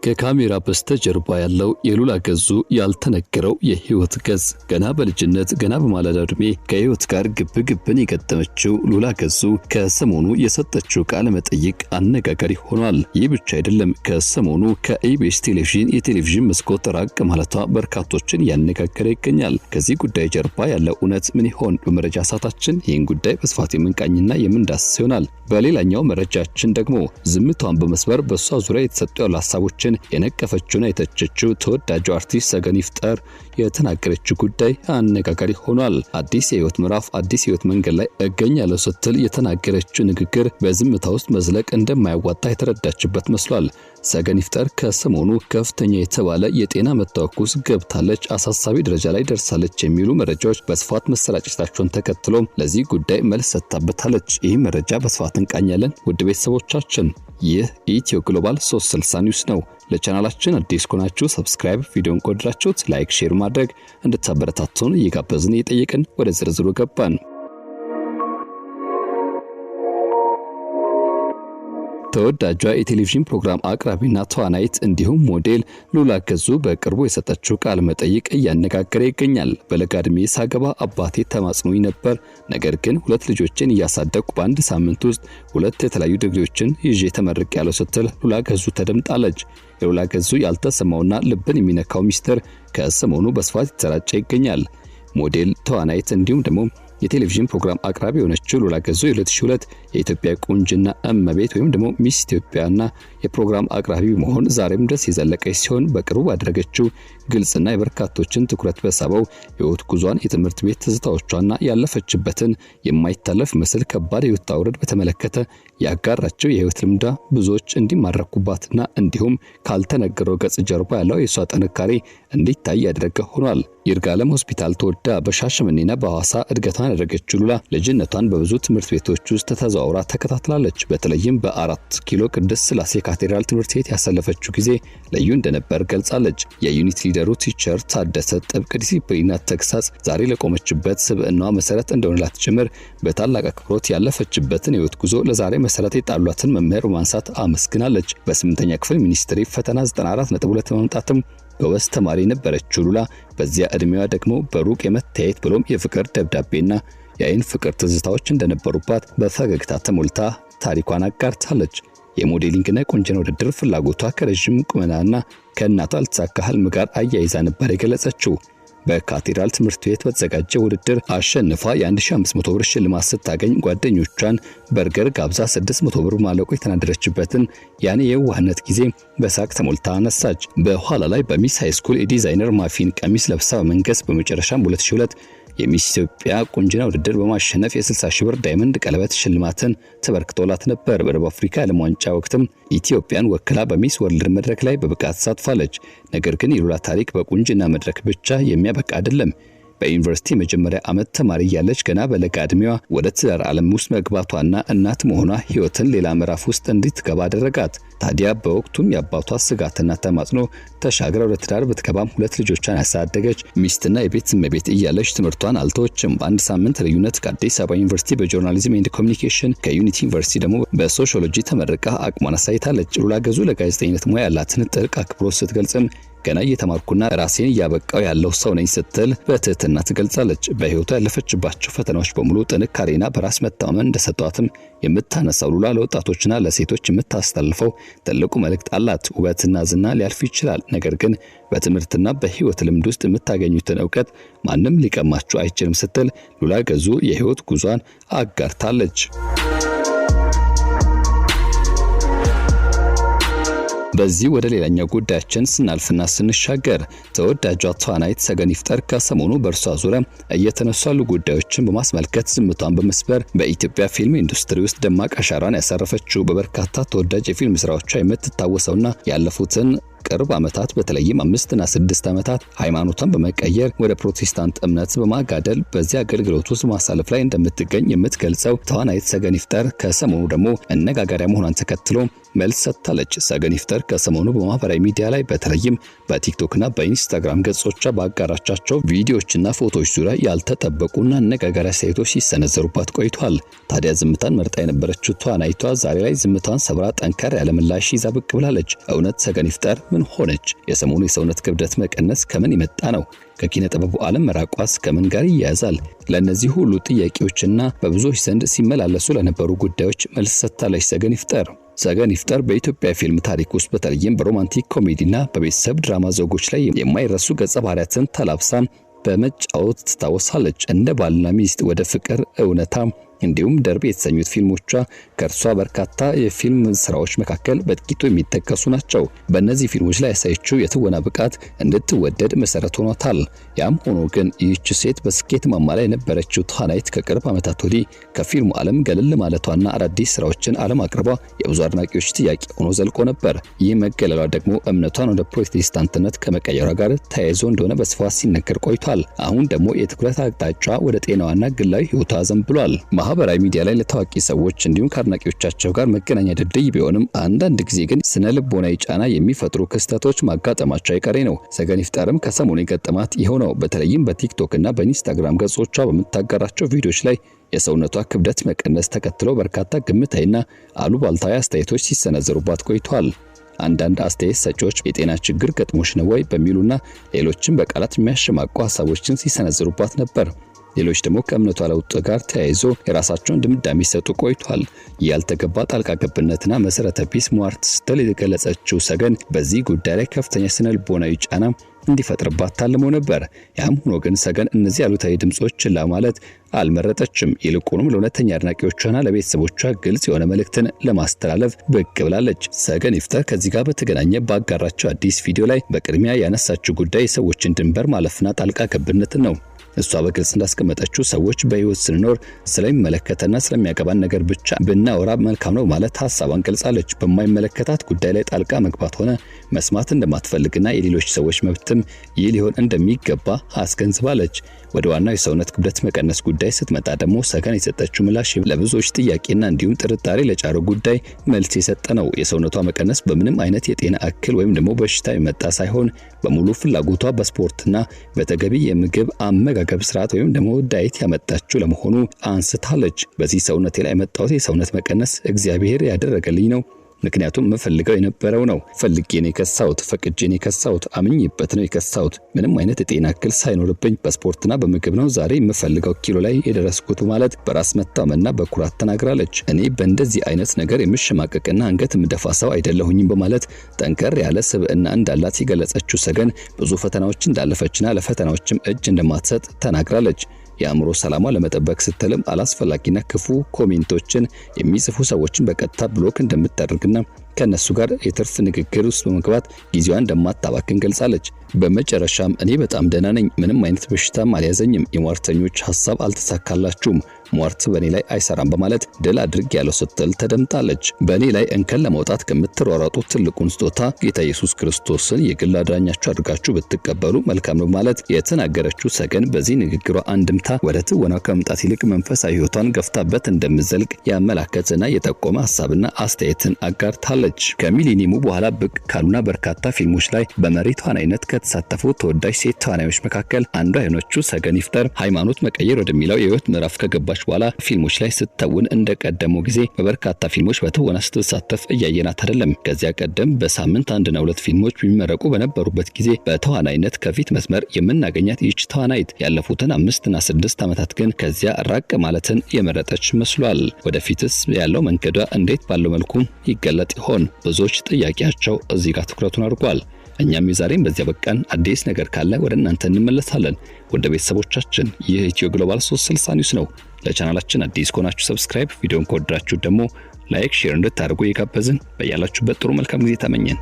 ከካሜራ በስተጀርባ ያለው የሉላ ገዙ ያልተነገረው የህይወት ገጽ ገና በልጅነት ገና በማለዳ ዕድሜ ከህይወት ጋር ግብግብን የገጠመችው ሉላ ገዙ ከሰሞኑ የሰጠችው ቃለ መጠይቅ አነጋጋሪ ሆኗል። ይህ ብቻ አይደለም። ከሰሞኑ ከኢቢኤስ የቴሌቪዥን መስኮት ራቅ ማለቷ በርካቶችን ያነጋገረ ይገኛል። ከዚህ ጉዳይ ጀርባ ያለው እውነት ምን ይሆን? በመረጃ ሰዓታችን ይህን ጉዳይ በስፋት የምንቃኝና የምንዳስስ ይሆናል። በሌላኛው መረጃችን ደግሞ ዝምታዋን በመስበር በሷ ዙሪያ የተሰጡ ያሉ ሐሳቦችን የነቀፈችውና የተቸችው ተወዳጁ አርቲስት ሰገን ይፍጠር የተናገረችው ጉዳይ አነጋጋሪ ሆኗል። አዲስ የህይወት ምዕራፍ አዲስ የህይወት መንገድ ላይ እገኛለሁ ስትል የተናገረችው ንግግር በዝምታ ውስጥ መዝለቅ እንደማያዋጣ የተረዳችበት መስሏል። ሰገን ይፍጠር ከሰሞኑ ከፍተኛ የተባለ የጤና መታወክ ውስጥ ገብታለች፣ አሳሳቢ ደረጃ ላይ ደርሳለች የሚሉ መረጃዎች በስፋት መሰራጨታቸውን ተከትሎ ለዚህ ጉዳይ መልስ ሰጥታበታለች። ይህ መረጃ በስፋት እንቃኛለን። ውድ ቤተሰቦቻችን ይህ ኢትዮ ግሎባል 360 ኒውስ ነው። ለቻናላችን አዲስ ከሆናችሁ ሰብስክራይብ፣ ቪዲዮን ከወደዳችሁት ላይክ፣ ሼር ማድረግ እንድታበረታቱን እየጋበዝን እየጠየቅን ወደ ዝርዝሩ ገባን። ተወዳጇ የቴሌቪዥን ፕሮግራም አቅራቢና ተዋናይት እንዲሁም ሞዴል ሉላ ገዙ በቅርቡ የሰጠችው ቃለ መጠይቅ እያነጋገረ ይገኛል። በለጋ ዕድሜ ሳገባ አባቴ ተማጽኖኝ ነበር፣ ነገር ግን 2 ልጆችን እያሳደግኩ በአንድ ሳምንት ውስጥ 2 የተለያዩ ዲግሪዎችን ይዤ ተመርቄያለሁ ስትል ሉላ ገዙ ተደምጣለች። የሉላ ገዙ ያልተሰማውና ልብን የሚነካው ሚስጥር ከሰሞኑ በስፋት የተሰራጨ ይገኛል። ሞዴል ተዋናይት እንዲሁም ደግሞ የቴሌቪዥን ፕሮግራም አቅራቢ የሆነችው ሉላ ገዙ የ2002 የኢትዮጵያ ቁንጅና እመቤት ወይም ደግሞ ሚስ ኢትዮጵያና የፕሮግራም አቅራቢ መሆን ዛሬም ድረስ የዘለቀች ሲሆን በቅርቡ ባደረገችው ግልጽና የበርካቶችን ትኩረት በሳበው የህይወት ጉዟን የትምህርት ቤት ትዝታዎቿና ያለፈችበትን የማይታለፍ ምስል ከባድ የህይወት ውጣ በተመለከተ ያጋራቸው የህይወት ልምዳ ብዙዎች እንዲማረኩባትና እንዲሁም ካልተነገረው ገጽ ጀርባ ያለው የሷ ጥንካሬ እንዲታይ ያደረገ ሆኗል። ይርጋለም ሆስፒታል ተወልዳ በሻሸመኔና በሐዋሳ እድገቷን ያደረገችው ሉላ ልጅነቷን በብዙ ትምህርት ቤቶች ውስጥ ተዘዋውራ ተከታትላለች። በተለይም በ4 ኪሎ ቅድስት ሥላሴ ካቴድራል ትምህርት ቤት ያሳለፈችው ጊዜ ልዩ እንደነበር ገልጻለች። የዩኒት ሊደሩ ቲቸር ታደሰ ጥብቅ ዲሲፕሊንና ተግሳጽ ዛሬ ለቆመችበት ስብዕናዋ መሰረት እንደሆነላት ጭምር በታላቅ አክብሮት ያለፈችበትን የህይወት ጉዞ ለዛሬ መሰረት የጣሏትን መምህር በማንሳት አመስግናለች። በ8ኛ ክፍል ሚኒስትሪ ፈተና 94.2 በማምጣትም ጎበዝ ተማሪ ነበረችው ሉላ በዚያ እድሜዋ ደግሞ በሩቅ የመታየት ብሎም የፍቅር ደብዳቤና የአይን ፍቅር ትዝታዎች እንደነበሩባት በፈገግታ ተሞልታ ታሪኳን አጋርታለች። የሞዴሊንግና የቁንጅና ውድድር ፍላጎቷ ከረጅም ቁመናና ከእናቷ ያልተሳካ ህልም ጋር አያይዛ ነበር የገለጸችው። በካቴድራል ትምህርት ቤት በተዘጋጀ ውድድር አሸንፋ የ1500 ብር ሽልማት ስታገኝ ጓደኞቿን በርገር ጋብዛ 600 ብር ማለቁ የተናደረችበትን ያኔ የዋህነት ጊዜ በሳቅ ተሞልታ አነሳች። በኋላ ላይ በሚስ ሃይስኩል የዲዛይነር ማፊን ቀሚስ ለብሳ በመንገስ በመጨረሻም 2002 የሚስ ኢትዮጵያ ቁንጅና ውድድር በማሸነፍ የ60 ሺህ ብር ዳይመንድ ቀለበት ሽልማትን ተበርክቶላት ነበር። በደቡብ አፍሪካ የዓለም ዋንጫ ወቅትም ኢትዮጵያን ወክላ በሚስ ወርልድ መድረክ ላይ በብቃት ተሳትፋለች። ነገር ግን የሉላ ታሪክ በቁንጅና መድረክ ብቻ የሚያበቃ አይደለም። በዩኒቨርሲቲ መጀመሪያ ዓመት ተማሪ ያለች ገና በለጋ ዕድሜዋ ወደ ትዳር ዓለም ውስጥ መግባቷና እናት መሆኗ ህይወትን ሌላ ምዕራፍ ውስጥ እንድትገባ አደረጋት። ታዲያ በወቅቱም የአባቷ ስጋትና ተማጽኖ ተሻግራ ወደ ትዳር ብትገባም 2 ልጆቿን ያሳደገች ሚስትና የቤት እመቤት እያለች ትምህርቷን አልተወችም። በአንድ ሳምንት ልዩነት ከአዲስ አበባ ዩኒቨርሲቲ በጆርናሊዝም ኤንድ ኮሚኒኬሽን ከዩኒቲ ዩኒቨርሲቲ ደግሞ በሶሺዮሎጂ ተመርቃ አቅሟን አሳይታለች። ሉላ ገዙ ለጋዜጠኝነት ሙያ ያላትን ጥልቅ አክብሮት ስትገልጽም ገና እየተማርኩና ራሴን እያበቃው ያለው ሰው ነኝ ስትል በትህትና ትገልጻለች። በህይወቷ ያለፈችባቸው ፈተናዎች በሙሉ ጥንካሬና በራስ መተማመን እንደሰጧትም የምታነሳው ሉላ ለወጣቶችና ለሴቶች የምታስተላልፈው ትልቁ መልእክት አላት። ውበትና ዝና ሊያልፍ ይችላል፣ ነገር ግን በትምህርትና በህይወት ልምድ ውስጥ የምታገኙትን ዕውቀት ማንም ሊቀማችሁ አይችልም ስትል ሉላ ገዙ የህይወት ጉዟን አጋርታለች። በዚህ ወደ ሌላኛው ጉዳያችን ስናልፍና ስንሻገር ተወዳጇ ተዋናይት ሰገን ይፍጠር ከሰሞኑ በእርሷ ዙሪያ እየተነሱ ያሉ ጉዳዮችን በማስመልከት ዝምታን በመስበር በኢትዮጵያ ፊልም ኢንዱስትሪ ውስጥ ደማቅ አሻራን ያሳረፈችው በበርካታ ተወዳጅ የፊልም ስራዎቿ የምትታወሰውና ያለፉትን ቅርብ ዓመታት በተለይም 5 እና 6 ዓመታት ሃይማኖቷን በመቀየር ወደ ፕሮቴስታንት እምነት በማጋደል በዚያ አገልግሎት ውስጥ ማሳለፍ ላይ እንደምትገኝ የምትገልጸው ተዋናይት ሰገን ይፍጠር ከሰሞኑ ደግሞ አነጋጋሪ መሆኗን ተከትሎ መልስ ሰጥታለች። ሰገን ይፍጠር ከሰሞኑ በማህበራዊ ሚዲያ ላይ በተለይም በቲክቶክና በኢንስታግራም ገጾቿ ባጋራቻቸው ቪዲዮዎችና ፎቶዎች ዙሪያ ያልተጠበቁና አነጋጋሪ አስተያየቶች ሲሰነዘሩባት ቆይቷል። ታዲያ ዝምታን መርጣ የነበረችው ተዋናይቷ ዛሬ ላይ ዝምታን ሰብራ ጠንከር ያለ ምላሽ ይዛ ብቅ ብላለች። እውነት ሰገን ይፍጠር ምን ሆነች? የሰሞኑ የሰውነት ክብደት መቀነስ ከምን የመጣ ነው? ከኪነ ጥበቡ ዓለም መራቋስ ከምን ጋር ይያያዛል? ለእነዚህ ሁሉ ጥያቄዎችና በብዙዎች ዘንድ ሲመላለሱ ለነበሩ ጉዳዮች መልስ ሰጥታለች ሰገን ይፍጠር። ሰገን ይፍጠር በኢትዮጵያ ፊልም ታሪክ ውስጥ በተለይም በሮማንቲክ ኮሜዲና በቤተሰብ ድራማ ዘውጎች ላይ የማይረሱ ገጸ ባህሪያትን ተላብሳ በመጫወት ትታወሳለች። እንደ ባልና ሚስት፣ ወደ ፍቅር፣ እውነታ እንዲሁም ደርቤ የተሰኙት ፊልሞቿ ከእርሷ በርካታ የፊልም ስራዎች መካከል በጥቂቱ የሚጠቀሱ ናቸው። በእነዚህ ፊልሞች ላይ ያሳየችው የትወና ብቃት እንድትወደድ መሰረት ሆኗታል። ያም ሆኖ ግን ይህች ሴት በስኬት ማማ ላይ የነበረችው ተዋናይት ከቅርብ ዓመታት ወዲህ ከፊልሙ ዓለም ገለል ማለቷና አዳዲስ ስራዎችን አለማቅረቧ የብዙ አድናቂዎች ጥያቄ ሆኖ ዘልቆ ነበር። ይህ መገለሏ ደግሞ እምነቷን ወደ ፕሮቴስታንትነት ከመቀየሯ ጋር ተያይዞ እንደሆነ በስፋት ሲነገር ቆይቷል። አሁን ደግሞ የትኩረት አቅጣጫ ወደ ጤናዋና ግላዊ ህይወቷ ዘንብሏል። ማህበራዊ ሚዲያ ላይ ለታዋቂ ሰዎች እንዲሁም ከአድናቂዎቻቸው ጋር መገናኛ ድልድይ ቢሆንም አንዳንድ ጊዜ ግን ስነ ልቦናዊ ጫና የሚፈጥሩ ክስተቶች ማጋጠማቸው አይቀሬ ነው። ሰገን ይፍጠርም ከሰሞኑ የገጠማት ይኸው ነው። በተለይም በቲክቶክ እና በኢንስታግራም ገጾቿ በምታጋራቸው ቪዲዮዎች ላይ የሰውነቷ ክብደት መቀነስ ተከትሎ በርካታ ግምታዊና አሉባልታዊ አስተያየቶች ሲሰነዘሩባት ቆይተዋል። አንዳንድ አስተያየት ሰጪዎች የጤና ችግር ገጥሞሽ ነው ወይ በሚሉና ሌሎችም በቃላት የሚያሸማቁ ሀሳቦችን ሲሰነዝሩባት ነበር። ሌሎች ደግሞ ከእምነቷ ለውጥ ጋር ተያይዞ የራሳቸውን ድምዳሜ ሲሰጡ ቆይቷል። ያልተገባ ጣልቃ ገብነትና መሰረተ ቢስ ሟርት ስትል የገለጸችው ሰገን በዚህ ጉዳይ ላይ ከፍተኛ ስነ ልቦናዊ ጫና እንዲፈጥርባት ታልሞ ነበር። ያም ሆኖ ግን ሰገን እነዚህ ያሉታዊ ድምጾች ለማለት አልመረጠችም። ይልቁንም ለእውነተኛ አድናቂዎቿና ለቤተሰቦቿ ግልጽ የሆነ መልእክትን ለማስተላለፍ ብቅ ብላለች። ሰገን ይፍጠር ከዚህ ጋር በተገናኘ ባጋራቸው አዲስ ቪዲዮ ላይ በቅድሚያ ያነሳችው ጉዳይ የሰዎችን ድንበር ማለፍና ጣልቃ ገብነትን ነው። እሷ በግልጽ እንዳስቀመጠችው ሰዎች በህይወት ስንኖር ስለሚመለከተና ስለሚያገባን ነገር ብቻ ብናወራ መልካም ነው ማለት ሐሳቧን ገልጻለች። በማይመለከታት ጉዳይ ላይ ጣልቃ መግባት ሆነ መስማት እንደማትፈልግና የሌሎች ሰዎች መብትም ይህ ሊሆን እንደሚገባ አስገንዝባለች። ወደ ዋናው የሰውነት ክብደት መቀነስ ጉዳይ ስትመጣ ደግሞ ሰገን የሰጠችው ምላሽ ለብዙዎች ጥያቄና እንዲሁም ጥርጣሬ ለጫረው ጉዳይ መልስ የሰጠ ነው። የሰውነቷ መቀነስ በምንም አይነት የጤና እክል ወይም ደግሞ በሽታ የመጣ ሳይሆን በሙሉ ፍላጎቷ በስፖርትና በተገቢ የምግብ አመጋገብ ስርዓት ወይም ደግሞ ዳይት ያመጣችው ለመሆኑ አንስታለች። በዚህ ሰውነቴ ላይ የመጣው የሰውነት መቀነስ እግዚአብሔር ያደረገልኝ ነው። ምክንያቱም መፈልገው የነበረው ነው። ፈልጌን የከሳውት፣ ፈቅጄን የከሳውት፣ አምኜበት ነው የከሳውት። ምንም አይነት የጤና እክል ሳይኖርብኝ በስፖርትና በምግብ ነው ዛሬ የምፈልገው ኪሎ ላይ የደረስኩት ማለት በራስ መታመንና በኩራት ተናግራለች። እኔ በእንደዚህ አይነት ነገር የምሸማቀቅና አንገት የምደፋ ሰው አይደለሁኝም በማለት ጠንከር ያለ ስብዕና እንዳላት የገለጸችው ሰገን ብዙ ፈተናዎች እንዳለፈችና ለፈተናዎችም እጅ እንደማትሰጥ ተናግራለች። የአእምሮ ሰላሟ ለመጠበቅ ስትልም አላስፈላጊና ክፉ ኮሜንቶችን የሚጽፉ ሰዎችን በቀጥታ ብሎክ እንደምታደርግና ከነሱ ጋር የትርፍ ንግግር ውስጥ በመግባት ጊዜዋን እንደማታባክን ገልጻለች። በመጨረሻም እኔ በጣም ደህና ነኝ፣ ምንም አይነት በሽታም አልያዘኝም፣ የሟርተኞች ሐሳብ አልተሳካላችሁም፣ ሟርት በኔ ላይ አይሰራም በማለት ድል አድርግ ያለው ስትል ተደምጣለች። በኔ ላይ እንከን ለማውጣት ከምትሯሯጡ ትልቁን ስጦታ ጌታ ኢየሱስ ክርስቶስን የግል አዳኛችሁ አድርጋችሁ ብትቀበሉ መልካም ነው ማለት የተናገረችው ሰገን በዚህ ንግግሯ አንድምታ ወደ ትወናው ከመምጣት ይልቅ መንፈሳዊ ሕይወቷን ገፍታበት እንደምትዘልቅ ያመላከተና የጠቆመ ሐሳብና አስተያየትን አጋርታለች። ከሚሊኒየሙ በኋላ ብቅ ካሉና በርካታ ፊልሞች ላይ በመሪ ተዋናይነት ከተሳተፉ ተወዳጅ ሴት ተዋናዮች መካከል አንዷ የሆነችው ሰገን ይፍጠር ሃይማኖት መቀየር ወደሚለው የህይወት ምዕራፍ ከገባች በኋላ ፊልሞች ላይ ስትተውን እንደቀደመው ጊዜ በበርካታ ፊልሞች በትወና ስትሳተፍ እያየናት አይደለም። ከዚያ ቀደም በሳምንት 1 እና 2 ፊልሞች ቢመረቁ በነበሩበት ጊዜ በተዋናይነት ከፊት መስመር የምናገኛት ይህች ተዋናይት ያለፉትን 5 እና 6 ዓመታት ግን ከዚያ ራቅ ማለትን የመረጠች መስሏል። ወደፊትስ ያለው መንገዷ እንዴት ባለው መልኩ ይገለጥ ይሆን? ብዙዎች ጥያቄያቸው እዚህ ጋር ትኩረቱን አድርጓል። እኛም የዛሬን በዚያ በቃን። አዲስ ነገር ካለ ወደ እናንተ እንመለሳለን። ወደ ቤተሰቦቻችን ይህ ኢትዮ ግሎባል 360 ኒውስ ነው። ለቻናላችን አዲስ ከሆናችሁ ሰብስክራይብ፣ ቪዲዮን ከወደዳችሁ ደግሞ ላይክ፣ ሼር እንድታደርጉ እየጋበዝን በያላችሁበት ጥሩ መልካም ጊዜ ተመኘን።